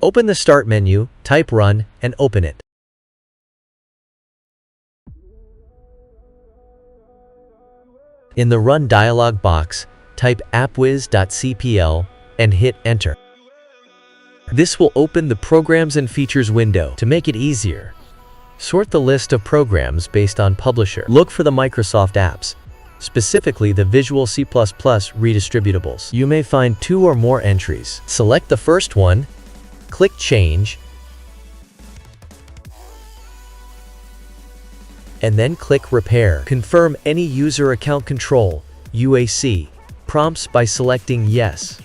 Open the Start menu, type Run, and open it. In the Run dialog box, type appwiz.cpl and hit Enter. This will open the Programs and Features window. To make it easier, sort the list of programs based on publisher. Look for the Microsoft apps, specifically the Visual C++ redistributables. You may find 2 or more entries. Select the first one, click Change, and then click Repair. Confirm any User Account Control (UAC) prompts by selecting Yes.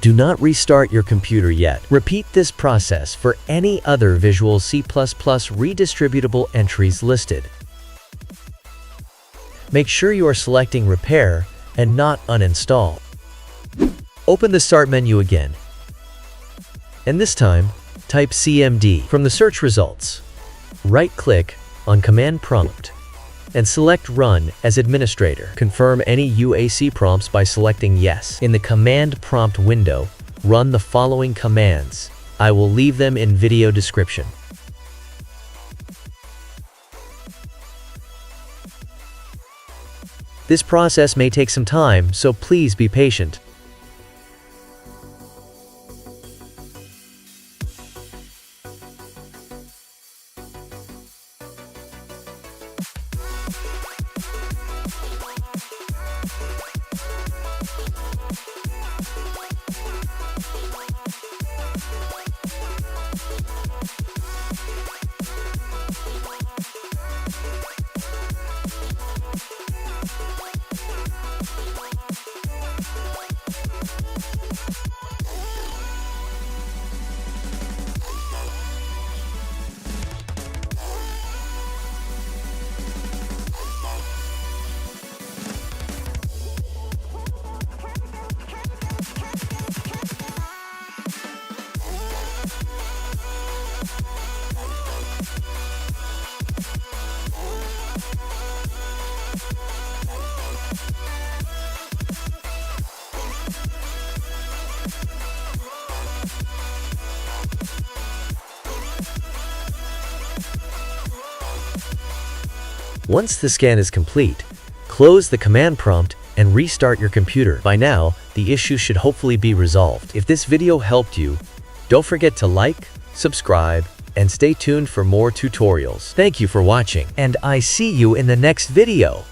Do not restart your computer yet. Repeat this process for any other Visual C++ redistributable entries listed. Make sure you are selecting Repair and not Uninstall. Open the Start menu again, and this time, type CMD from the search results. Right-click on Command Prompt and select Run as Administrator. Confirm any UAC prompts by selecting Yes. In the Command Prompt window, run the following commands. I will leave them in video description. This process may take some time, so please be patient. Once the scan is complete, close the command prompt and restart your computer. By now, the issue should hopefully be resolved. If this video helped you, don't forget to like, subscribe, and stay tuned for more tutorials. Thank you for watching, and I see you in the next video.